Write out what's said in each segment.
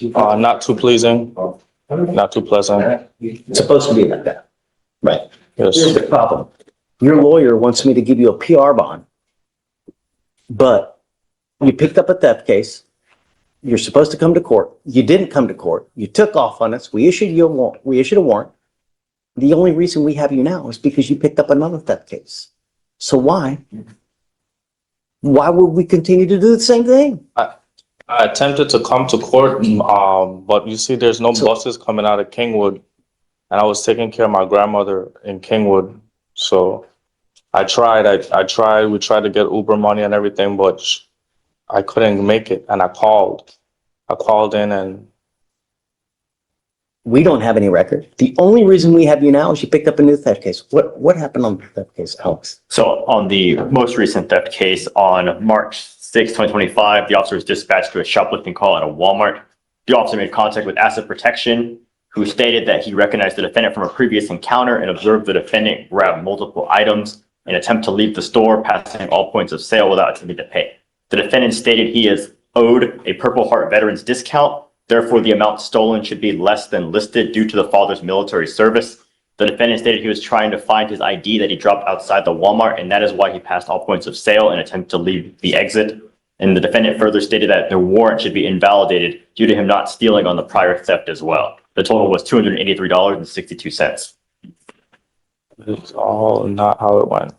Not too pleasing, not too pleasant. It's supposed to be like that. Right. Yes. Here's the problem. Your lawyer wants me to give you a PR bond, but you picked up a theft case. You're supposed to come to court. You didn't come to court. You took off on us. We issued you a warrant. The only reason we have you now is because you picked up another theft case. So why would we continue to do the same thing? I attempted to come to court, but you see, there's no buses coming out of Kingwood, and I was taking care of my grandmother in Kingwood. So I tried. We tried to get Uber money and everything, but I couldn't make it. And I called in, and We don't have any record. The only reason we have you now is you picked up a new theft case. What happened on the theft case, Alex? So on the most recent theft case on March 6, 2025, the officer was dispatched to a shoplifting call at a Walmart. The officer made contact with asset protection, who stated that he recognized the defendant from a previous encounter and observed the defendant grab multiple items and attempt to leave the store, passing all points of sale without attempting to pay. The defendant stated he is owed a Purple Heart Veterans discount. Therefore, the amount stolen should be less than listed due to the father's military service. The defendant stated he was trying to find his ID that he dropped outside the Walmart, and that is why he passed all points of sale and attempted to leave the exit. And the defendant further stated that the warrant should be invalidated due to him not stealing on the prior theft as well. The total was $283.62. it's all not how it went.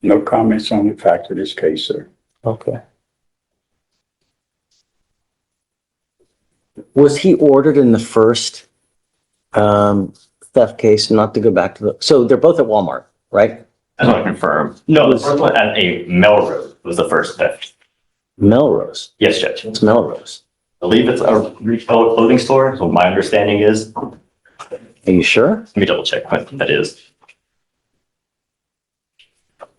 No comments on the fact of this case, sir. Okay. Was he ordered in the first theft case not to go back to so they're both at Walmart, right? I just want to confirm. No, the first one at a Melrose was the first theft. Melrose. Yes, Judge. It's Melrose. I believe it's a retail clothing store, so my understanding is. Are you sure? Let me double check what that is.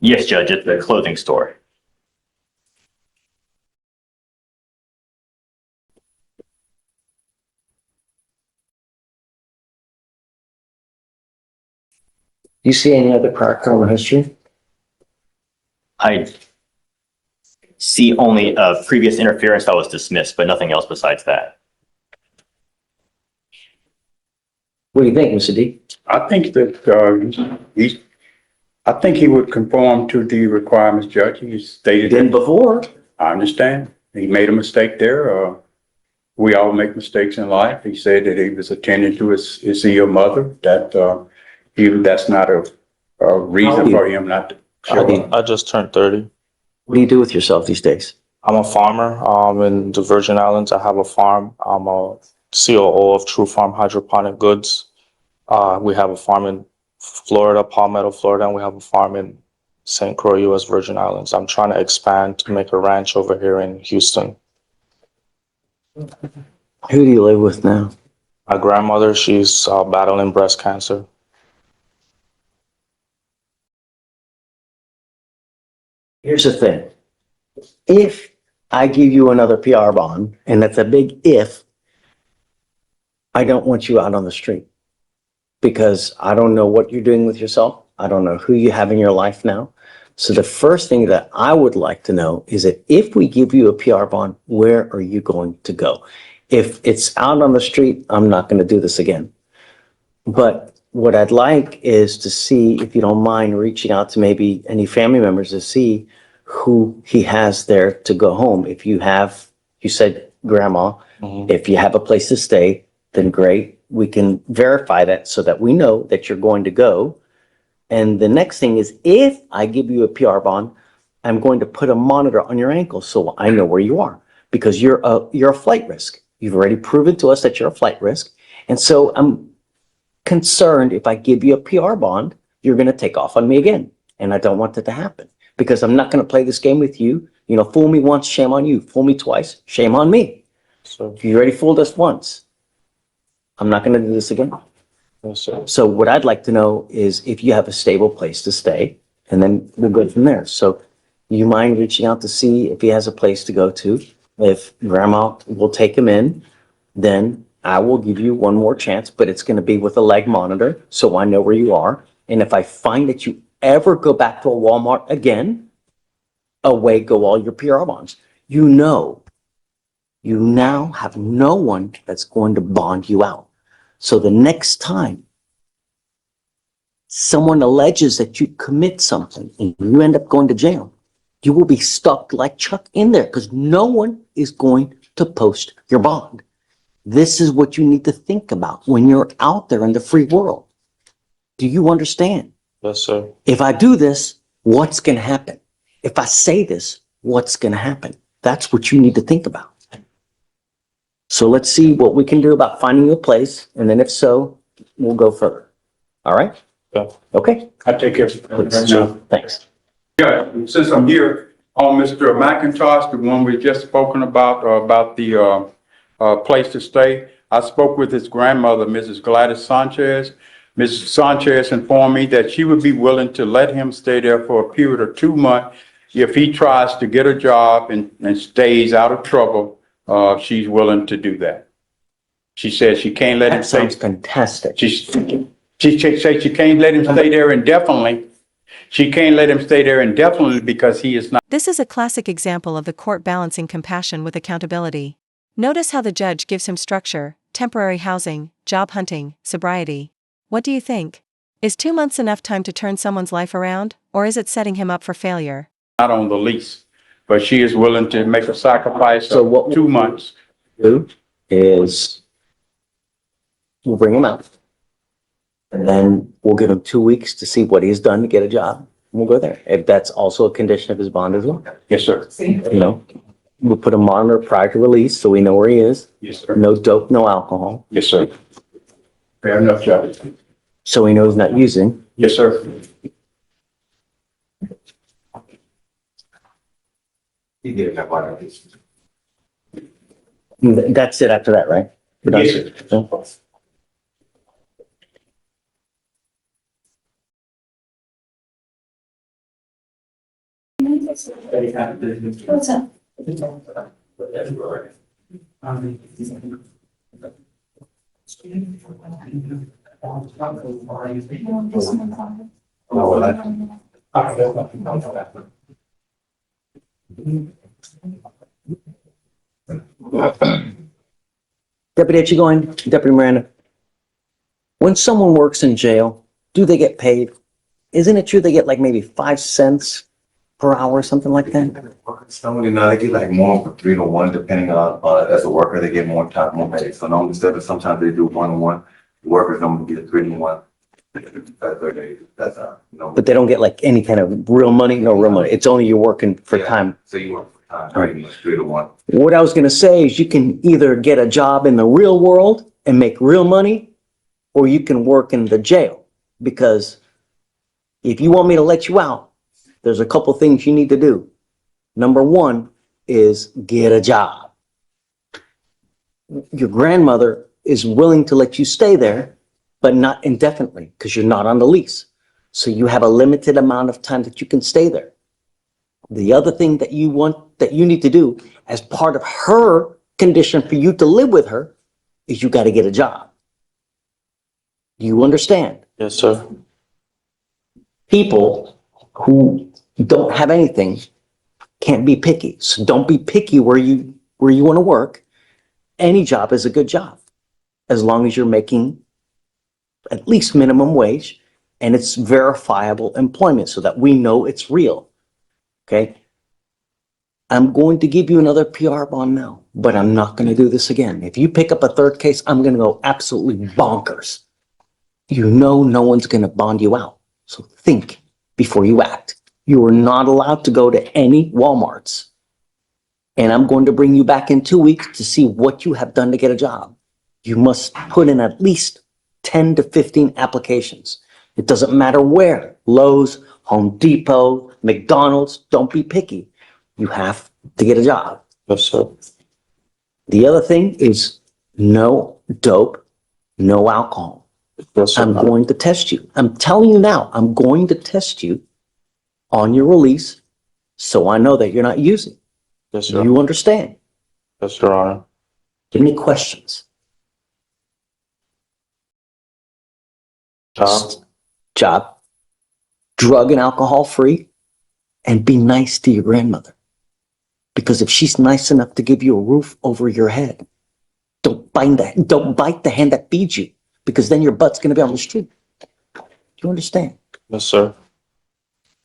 Yes, Judge, it's a clothing store. Do you see any other prior criminal history? I see only a previous interference that was dismissed, but nothing else besides that. What do you think, Mr. D? I think that I think he would conform to the requirements, Judge. He stated Didn't that. before. I understand. He made a mistake there. We all make mistakes in life. He said that he was attending to his ill mother, that that's not a reason for him not to show up. I just turned 30. What do you do with yourself these days? I'm a farmer in the Virgin Islands. I have a farm. I'm a COO of True Farm Hydroponic Goods. We have a farm in Florida, Palmetto, Florida, and we have a farm in St. Croix, U.S. Virgin Islands. I'm trying to expand to make a ranch over here in Houston. Who do you live with now? My grandmother, she's battling breast cancer. Here's the thing. If I give you another PR bond, and that's a big if, I don't want you out on the street because I don't know what you're doing with yourself. I don't know who you have in your life now. So the first thing that I would like to know is that if we give you a PR bond, where are you going to go? If it's out on the street, I'm not going to do this again. But what I'd like is to see, if you don't mind, reaching out to maybe any family members to see who he has there to go home. If you have, you said grandma, if you have a place to stay, then great. We can verify that so that we know that you're going to go. And the next thing is, if I give you a PR bond, I'm going to put a monitor on your ankle so I know where you are, because you're a flight risk. You've already proven to us that you're a flight risk. And so I'm concerned if I give you a PR bond, you're going to take off on me again. And I don't want that to happen because I'm not going to play this game with you. You know, fool me once, shame on you. Fool me twice, shame on me. So, You already fooled us once. I'm not going to do this again. yes, sir. So what I'd like to know is if you have a stable place to stay, and then we'll go from there. So you mind reaching out to see if he has a place to go to? If grandma will take him in, then I will give you one more chance, but it's going to be with a leg monitor so I know where you are. And if I find that you ever go back to a Walmart again, away go all your PR bonds. You know You now have no one that's going to bond you out. So the next time someone alleges that you commit something and you end up going to jail, you will be stuck like Chuck in there because no one is going to post your bond. This is what you need to think about when you're out there in the free world. Do you understand? Yes, sir. If I do this, what's going to happen? If I say this, what's going to happen? That's what you need to think about. So let's see what we can do about finding you a place. And then if so, we'll go further. All right? Yeah. Okay. I take care of it right Please. now. Thanks. Yeah, since I'm here, on Mr. McIntosh, the one we just spoken about the place to stay, I spoke with his grandmother, Mrs. Gladys Sanchez. Mrs. Sanchez informed me that she would be willing to let him stay there for a period of 2 months if he tries to get a job and stays out of trouble. She's willing to do that. She said she can't let him That stay. sounds fantastic. She said she can't let him stay there indefinitely. She can't let him stay there indefinitely because he is not. This is a classic example of the court balancing compassion with accountability. Notice how the judge gives him structure, temporary housing, job hunting, sobriety. What do you think? Is 2 months enough time to turn someone's life around, or is it setting him up for failure? Not on the lease, but she is willing to make a sacrifice So what of 2 months. Do is we'll bring him out. And then we'll give him 2 weeks to see what he's done to get a job. We'll go there. If that's also a condition of his bond as well. Yes, sir. You know, we'll put a monitor prior to release so we know where he is. Yes, sir. No dope, no alcohol. Yes, sir. Fair enough, Judge. So he knows not using. Yes, sir. That's it after that, right? We're done? Yes, sir. Yeah. What's up? Deputy, you going? Deputy Miranda. When someone works in jail, do they get paid? Isn't it true they get like maybe 5 cents per hour or something like that? Somebody, no, they get like more for 3 to 1, depending on, as a worker, they get more time, more pay. So normally, sometimes they do 1 to 1. The workers normally get 3 to 1. That's But they don't get like any kind of real money, no real money. It's only you're working for Yeah. time. So you work for time, All right. pretty much 3 to 1. What I was gonna say is you can either get a job in the real world and make real money, or you can work in the jail. Because if you want me to let you out, there's a couple things you need to do. Number one is get a job. Your grandmother is willing to let you stay there, but not indefinitely because you're not on the lease. So you have a limited amount of time that you can stay there. The other thing that you need to do as part of her condition for you to live with her is you got to get a job. Do you understand? Yes, sir. People who don't have anything can't be picky. So don't be picky where you want to work. Any job is a good job as long as you're making at least minimum wage and it's verifiable employment so that we know it's real. Okay. I'm going to give you another PR bond now, but I'm not going to do this again. If you pick up a third case, I'm going to go absolutely bonkers. You know, no one's going to bond you out. So think before you act. You are not allowed to go to any Walmarts. And I'm going to bring you back in 2 weeks to see what you have done to get a job. You must put in at least 10 to 15 applications. It doesn't matter where. Lowe's, Home Depot, McDonald's, don't be picky. You have to get a job. Yes, sir. The other thing is no dope, no alcohol. Yes, sir. I'm going to test you. I'm telling you now, I'm going to test you on your release so I know that you're not using. Yes, sir. You understand? Yes, Your Honor. Any questions? Job. Job, drug and alcohol free, and be nice to your grandmother. Because if she's nice enough to give you a roof over your head, don't bite the hand that feeds you, because then your butt's gonna be on the street. Do you understand? Yes, sir.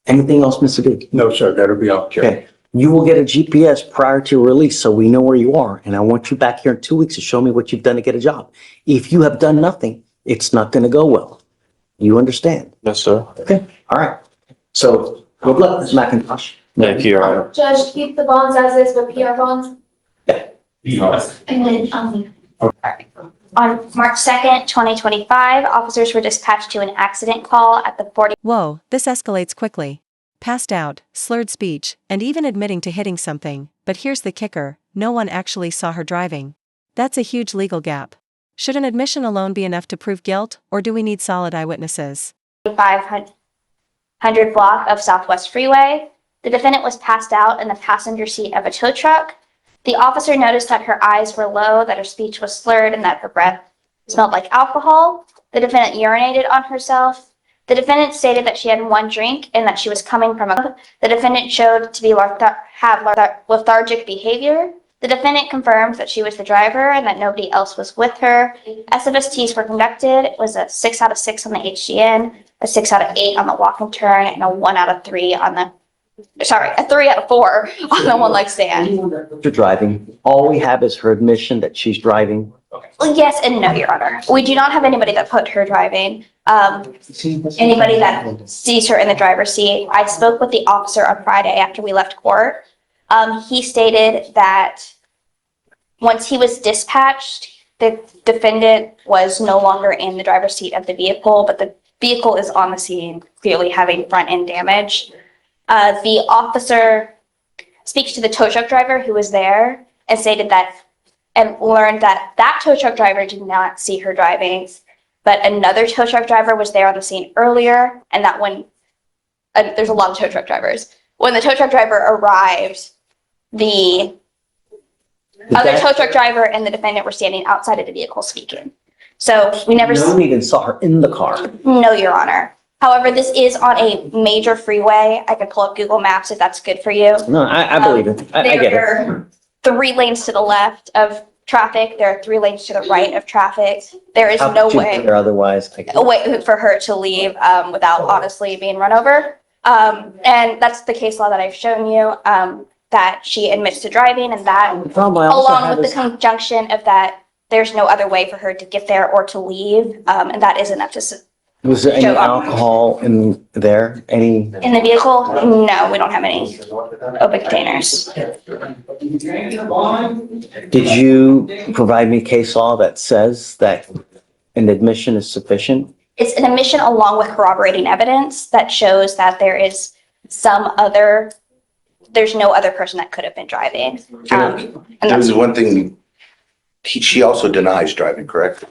Anything else, Mr. D? No, sir, that'll be all, Chair. Okay, you will get a GPS prior to your release, so we know where you are, and I want you back here in 2 weeks to show me what you've done to get a job. If you have done nothing, it's not gonna go well. You understand? Yes, sir. Okay, all right. So, good luck, Ms. McIntosh. Thank you, Your Honor. Judge, keep the bonds as is with PR bonds. Yeah. And then, On March 2nd, 2025, officers were dispatched to an accident call at the 40. Whoa, this escalates quickly. Passed out, slurred speech, and even admitting to hitting something, but here's the kicker, no one actually saw her driving. That's a huge legal gap. Should an admission alone be enough to prove guilt, or do we need solid eyewitnesses? 500 block of Southwest Freeway. The defendant was passed out in the passenger seat of a tow truck. The officer noticed that her eyes were low, that her speech was slurred, and that her breath smelled like alcohol. The defendant urinated on herself. The defendant stated that she had one drink and that she was coming from a. The defendant showed to be have lethargic behavior. The defendant confirmed that she was the driver and that nobody else was with her. SFSTs were conducted. It was a 6 out of 6 on the HGN, a 6 out of 8 on the walk and turn, and a 1 out of 3 on the, a 3 out of 4 on the one leg stand. You're driving. All we have is her admission that she's driving. Well, yes and no, Your Honor. We do not have anybody that put her driving. Anybody that sees her in the driver's seat. I spoke with the officer on Friday after we left court. He stated that once he was dispatched, the defendant was no longer in the driver's seat of the vehicle, but the vehicle is on the scene, clearly having front end damage. The officer speaks to the tow truck driver who was there and stated that, and learned that that tow truck driver did not see her driving, but another tow truck driver was there on the scene earlier, and that when, there's a lot of tow truck drivers. When the tow truck driver arrived, the other tow truck driver and the defendant were standing outside of the vehicle speaking. So we never. No one even saw her in the car. No, Your Honor. However, this is on a major freeway. I could pull up Google Maps if that's good for you. No, I believe it. I get it. There are 3 lanes to the left of traffic. There are 3 lanes to the right of traffic. There is How no could you way. put her otherwise? I get A it. way for her to leave without honestly being run over. And that's the case law that I've shown you, that she admits to driving, and that The problem I also along have with the is, conjunction of that there's no other way for her to get there or to leave, and that is enough to was there any show up. alcohol in there? Any? In the vehicle, no, we don't have any open containers. Did you provide me case law that says that an admission is sufficient? It's an admission along with corroborating evidence that shows that there is there's no other person that could have been driving. And There's that's, one thing, she also denies driving, correct?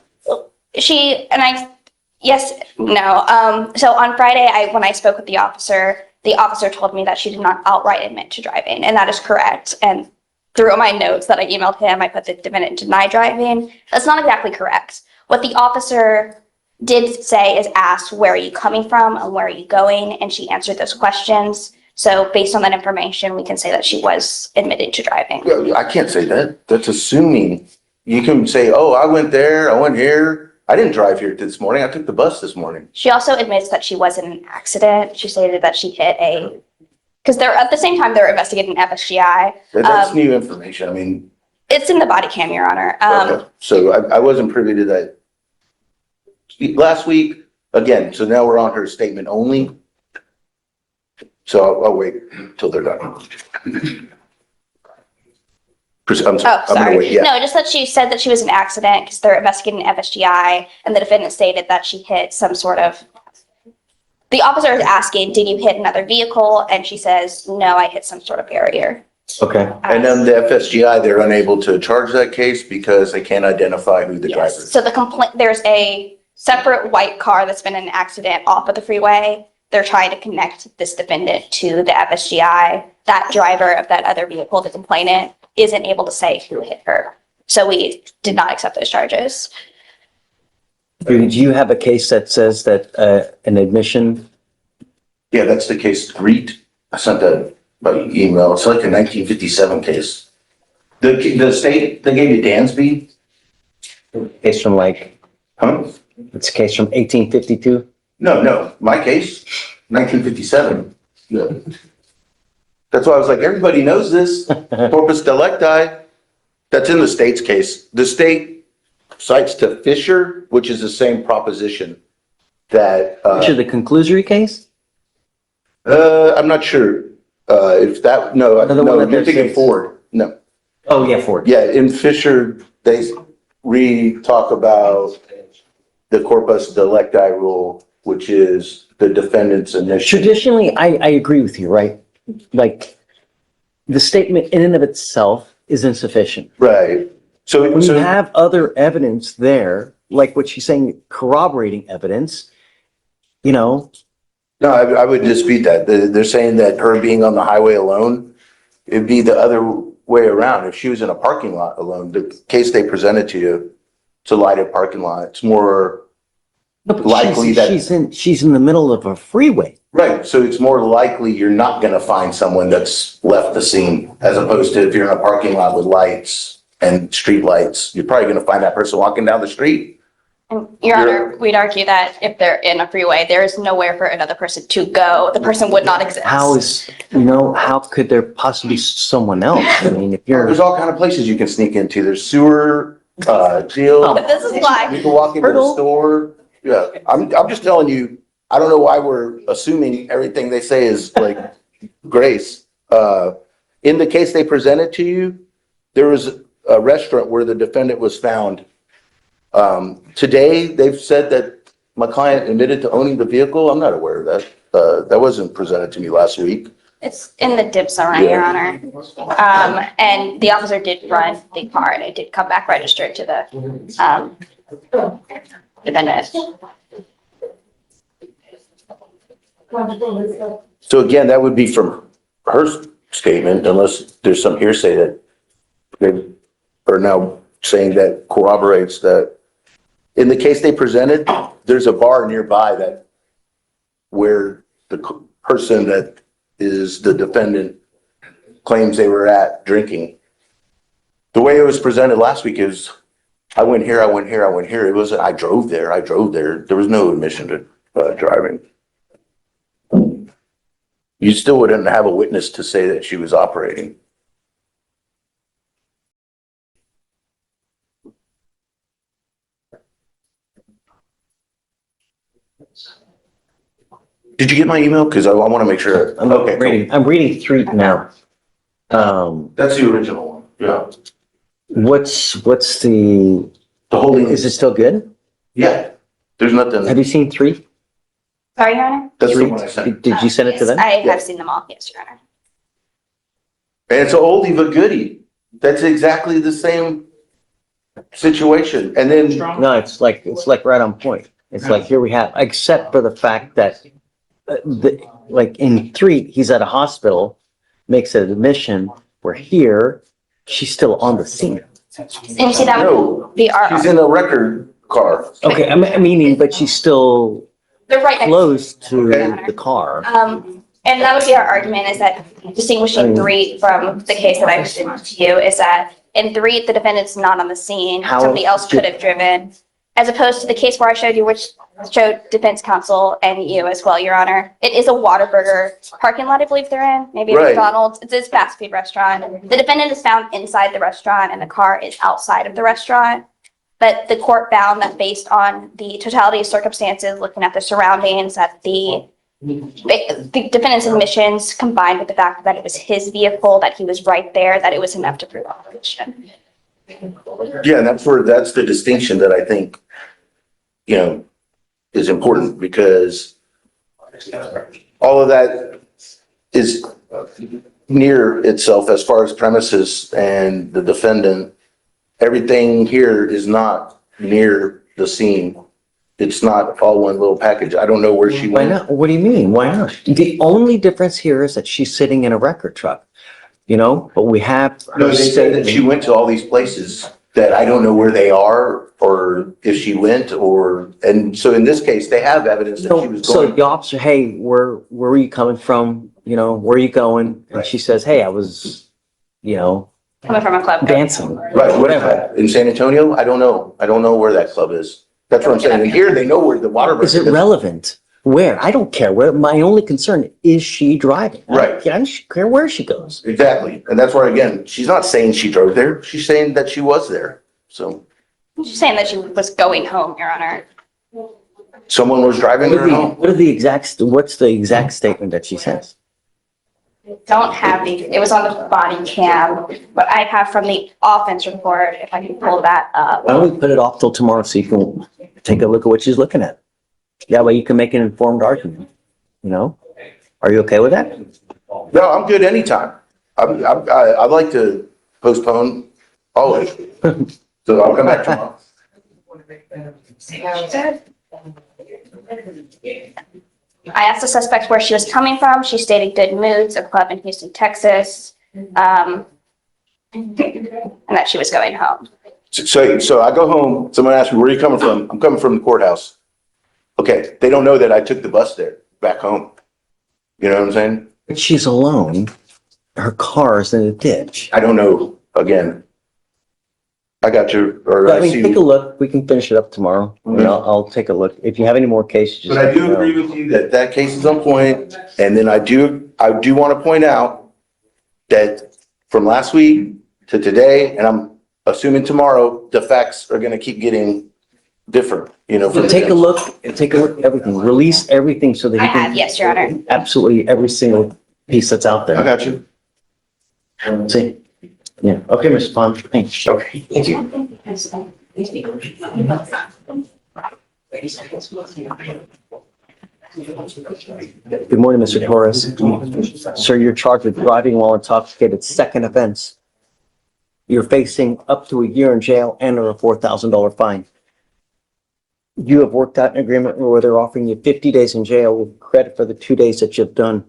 yes, no. So on Friday, when I spoke with the officer told me that she did not outright admit to driving, and that is correct. And through my notes that I emailed him, I put the defendant denied driving. That's not exactly correct. What the officer did say is asked, where are you coming from and where are you going? And she answered those questions. So based on that information, we can say that she was admitted to driving. Well, I can't say that. That's assuming. You can say, oh, I went there, I went here. I didn't drive here this morning. I took the bus this morning. She also admits that she was in an accident. She stated that she hit because they're at the same time they're investigating FSGI. That's new information. I mean, It's in the body cam, Your Honor. okay. So I wasn't privy to that last week. Again, so now we're on her statement only. So I'll wait till they're done. I'm Oh, gonna sorry. wait, yeah. No, just that she said that she was in an accident because they're investigating FSGI, and the defendant stated that she hit some sort of. The officer is asking, "Did you hit another vehicle?" And she says, "No, I hit some sort of barrier." Okay. And then the FSGI, they're unable to charge that case because they can't identify who the driver Yes. is. So the complaint, there's a separate white car that's been in an accident off of the freeway. They're trying to connect this defendant to the FSGI. That driver of that other vehicle, the complainant, isn't able to say who hit her. So we did not accept those charges. Do you have a case that says that an admission? Yeah, that's the case. Greet. I sent that by email. It's like a 1957 case. The state, they gave you Dansby, Case from like, huh? it's a case from 1852. No, my case, 1957. Yeah. That's why I was like, everybody knows this, corpus delicti. That's in the state's case. The state cites to Fisher, which is the same proposition that, Which is the conclusory case? I'm not sure, if that, no, Another one no, that you're thinking says- Ford. No, Oh, yeah, Ford. yeah, in Fisher, they talk about the corpus delicti rule, which is the defendant's initial. Traditionally, I agree with you, right? Like, the statement in and of itself is insufficient. Right. So, When you have other evidence there, like what she's saying, corroborating evidence, you know, no, I would dispute that. They're saying that her being on the highway alone, it'd be the other way around. If she was in a parking lot alone, the case they presented to you, it's a lighted parking lot. It's more no, but likely that, she's in the middle of a freeway. right. So it's more likely you're not going to find someone that's left the scene as opposed to if you're in a parking lot with lights and street lights, you're probably going to find that person walking down the street. And Your Honor, we'd argue that if they're in a freeway, there is nowhere for another person to go. The person would not exist. How could there possibly be someone else? I mean, if you're, There's all kind of places you can sneak into. There's sewer, jail. But this is why. You can walk into the Hurdle. store. Yeah, I'm just telling you, I don't know why we're assuming everything they say is like grace. In the case they presented to you, there was a restaurant where the defendant was found. Today, they've said that my client admitted to owning the vehicle. I'm not aware of that. That wasn't presented to me last week. It's in the dip zone, Your Honor. And the officer did run the car and it did come back registered to the, defendant. So again, that would be from her statement, unless there's some hearsay that they are now saying that corroborates that. In the case they presented, there's a bar nearby that where the person that is the defendant claims they were at drinking. The way it was presented last week is, I went here, I went here, I went here. It wasn't, I drove there. There was no admission to driving. You still wouldn't have a witness to say that she was operating. Did you get my email? Because I want to make sure. I'm Okay, cool. I'm reading 3 now. That's the original one. Yeah. What's the, The holding is it still good? Yeah. There's nothing. Have you seen 3? Sorry, Your Honor? That's the one I sent. Did you send it to Yes, them? I have seen them all, yes, Your Honor. And it's an oldie but goodie. That's exactly the same situation. And then, No, it's like right on point. It's like, here we have, except for the fact that, like in 3, he's at a hospital, makes an admission, where here, she's still on the scene. And you see, that No, would be our, she's in a record car. Okay, meaning, but she's still they're right next. close to the car. And that would be our argument, is that distinguishing 3 from the case that I presented to you is that in 3, the defendant's not on the scene. How Somebody else could did- have driven, as opposed to the case where I showed you, which showed defense counsel and you as well, Your Honor. It is a Whataburger parking lot, I believe they're in, maybe a Right. McDonald's. It's a fast food restaurant. The defendant is found inside the restaurant and the car is outside of the restaurant. But the court found that based on the totality of circumstances, looking at the surroundings, that the defendant's admissions combined with the fact that it was his vehicle, that he was right there, that it was enough to prove operation. Yeah, and that's the distinction that I think, is important, because all of that is near itself as far as premises and the defendant. Everything here is not near the scene. It's not all one little package. I don't know where she Why went. not? What do you mean? Why not? The only difference here is that she's sitting in a record truck, but we have No, her they said that she statement. went to all these places that I don't know where they are or if she went and so in this case, they have evidence that she was So going. the officer, hey, where were you coming from? You know, where are you going? And she says, hey, I was, Coming from a club. dancing. Right, whatever. In San Antonio, I don't know. I don't know where that club is. That's what I'm saying. And here they know where the water. Is it relevant? Where? I don't care where. My only concern is she driving. Right. I don't care where she goes. Exactly. And that's where, again, she's not saying she drove there. She's saying that she was there. So She's saying that she was going home, Your Honor. someone was driving her home. What's the exact statement that she says? Don't have it was on the body cam, but I have from the offense report, if I can pull that up. Why don't we put it off till tomorrow so you can take a look at what she's looking at? That way you can make an informed argument, Are you okay with that? No, I'm good anytime. I'd like to postpone always. So I'll come back tomorrow. I asked the suspect where she was coming from. She stated Good Moods, a club in Houston, Texas, and that she was going home. So I go home, someone asks me, where are you coming from? I'm coming from the courthouse. Okay, they don't know that I took the bus there, back home. You know what I'm saying? But she's alone. Her car's in a ditch. I don't know, again. I got you, or I I mean, see. take a look. We can finish it up tomorrow. I'll take a look. If you have any more cases, just But I let me do know. agree with you that that case is on point. And then I do want to point out that from last week to today, and I'm assuming tomorrow, the facts are going to keep getting different, So from take a look and take a look at everything. Release everything so that I you have, can. yes, Your Honor. Absolutely every single piece that's out I there. got you. See? Yeah. Okay, Mr. Pond. Thanks. Okay, thank you. Good morning, Mr. Torres. Sir, you're charged with driving while intoxicated, second offense. You're facing up to a year in jail and or a $4,000 fine. You have worked out an agreement where they're offering you 50 days in jail with credit for the 2 days that you've done.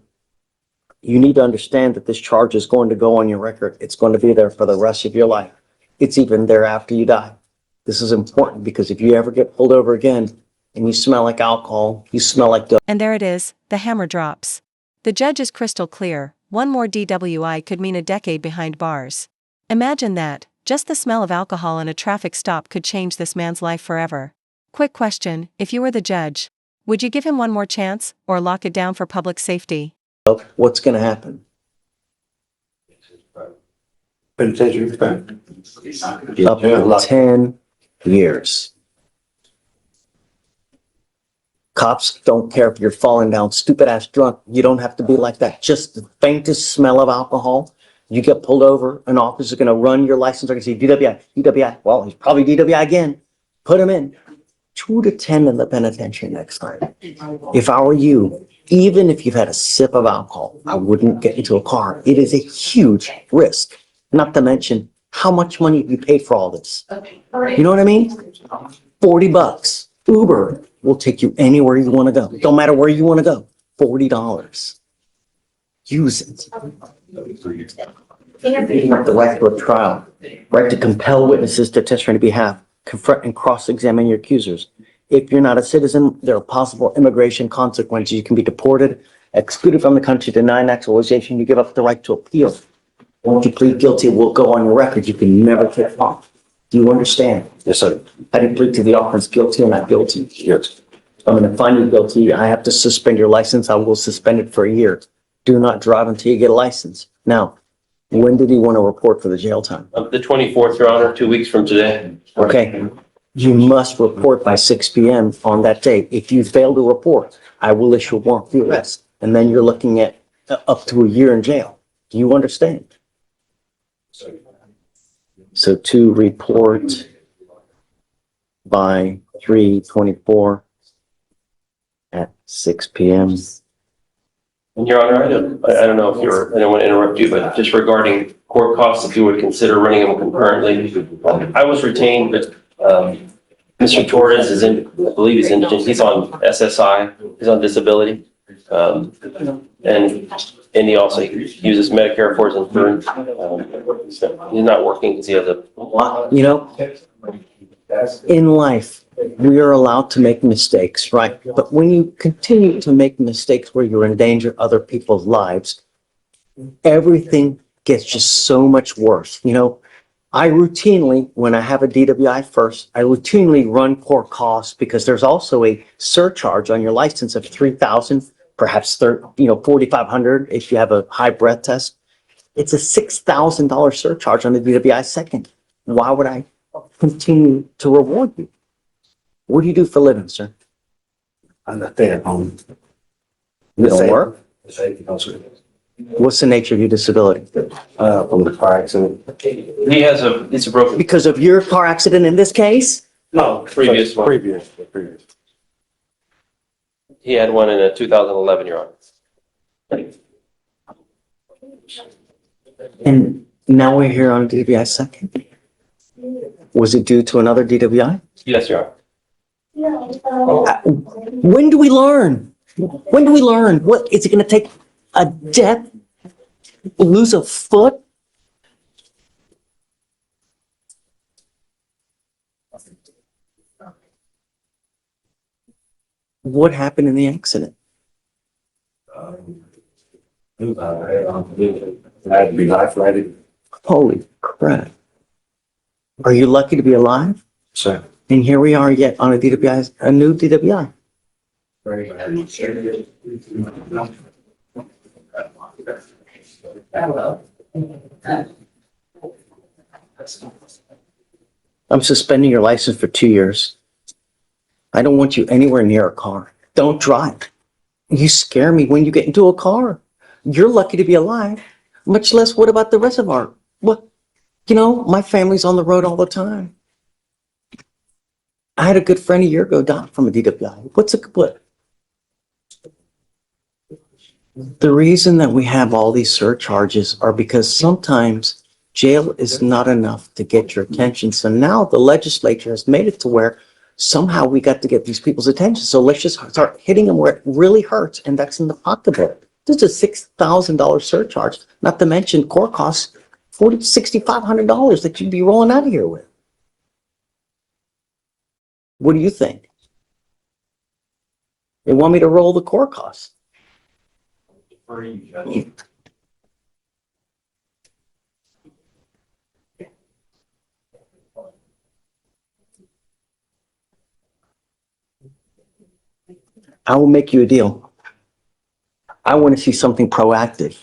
You need to understand that this charge is going to go on your record. It's going to be there for the rest of your life. It's even there after you die. This is important because if you ever get pulled over again and you smell like alcohol, you smell like dope. And there it is, the hammer drops. The judge is crystal clear. One more DWI could mean a decade behind bars. Imagine that, just the smell of alcohol in a traffic stop could change this man's life forever. Quick question, if you were the judge, would you give him one more chance, or lock it down for public safety? What's going to happen? Up to 10 years. Cops don't care if you're falling down stupid ass drunk. You don't have to be like that. Just the faintest smell of alcohol. You get pulled over, an officer's going to run your license. They're going to say DWI, DWI. Well, he's probably DWI again. Put him in. 2 to 10 in the penitentiary next time. If I were you, even if you've had a sip of alcohol, I wouldn't get into a car. It is a huge risk. Not to mention how much money you pay for all this. You know what I mean? $40. Uber will take you anywhere you want to go. Don't matter where you want to go. $40. Use it. You have the right to a trial, right to compel witnesses to testify on your behalf, confront and cross-examine your accusers. If you're not a citizen, there are possible immigration consequences. You can be deported, excluded from the country, denied naturalization. You give up the right to appeal. Once you plead guilty, it will go on your record. You can never take off. Do you understand? Yes, sir. I didn't plead to the offense guilty or not guilty. Yes. I'm going to find you guilty. I have to suspend your license. I will suspend it for a year. Do not drive until you get a license. Now, when did he want to report for the jail time? The 24th, Your Honor, 2 weeks from today. Okay. You must report by 6 p.m. on that day. If you fail to report, I will issue a warrant for arrest. And then you're looking at up to a year in jail. Do you understand? So to report by 3/24 at 6 p.m. And Your Honor, I don't know if I don't want to interrupt you, but just regarding court costs, if you would consider running them concurrently. I was retained, but Mr. Torres I believe he's indigent. He's on SSI. He's on disability. And he also uses Medicare for his insurance. He's not working because he has a, You know, in life, we are allowed to make mistakes, right? But when you continue to make mistakes where you endanger other people's lives, everything gets just so much worse. You know, I routinely, when I have a DWI first, I routinely run court costs because there's also a surcharge on your license of 3,000, perhaps 4,500 if you have a high breath test. It's a $6,000 surcharge on the DWI second. Why would I continue to reward you? What do you do for a living, sir? I'm not there at home. You don't work? Safety counselor. What's the nature of your disability? From the car accident. it's a broken, Because of your car accident in this case? no, previous one. Previous. He had one in 2011, Your Honor. And now we're here on a DWI second? Was it due to another DWI? Yes, Your Honor. When do we learn? When do we learn? What, is it gonna take a death? Lose a foot? What happened in the accident? I had to be life-flighted. Holy crap. Are you lucky to be alive? Sir. And here we are yet on a DWI, a new DWI. I'm suspending your license for 2 years. I don't want you anywhere near a car. Don't drive. You scare me when you get into a car. You're lucky to be alive. Much less, what about the rest of our, what? You know, my family's on the road all the time. I had a good friend a year ago die from a DWI. What? The reason that we have all these surcharges are because sometimes jail is not enough to get your attention. So now the legislature has made it to where somehow we got to get these people's attention. So let's just start hitting them where it really hurts, and that's in the pocketbook. This is a $6,000 surcharge, not to mention court costs, $6,500 that you'd be rolling out of here with. What do you think? They want me to roll the court costs. I will make you a deal. I want to see something proactive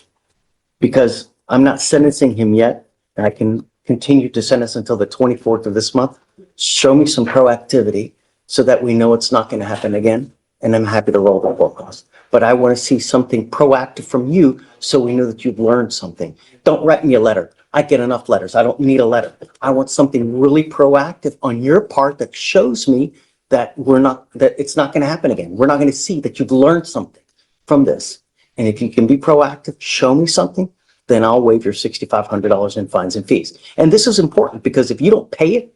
because I'm not sentencing him yet. And I can continue to sentence until the 24th of this month. Show me some proactivity so that we know it's not going to happen again. And I'm happy to roll the court costs. But I want to see something proactive from you so we know that you've learned something. Don't write me a letter. I get enough letters. I don't need a letter. I want something really proactive on your part that shows me that it's not going to happen again. We're not going to see that you've learned something from this. And if you can be proactive, show me something, then I'll waive your $6,500 in fines and fees. And this is important because if you don't pay it,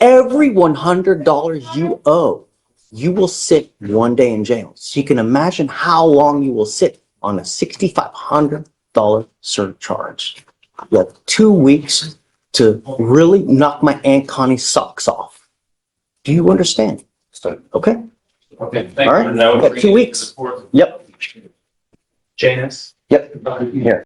every $100 you owe, you will sit one day in jail. So you can imagine how long you will sit on a $6,500 surcharge. You have 2 weeks to really knock my Aunt Connie's socks off. Do you understand? Okay? Okay, All right. Now Got 2 weeks. Yep. Janus? Yep. Here.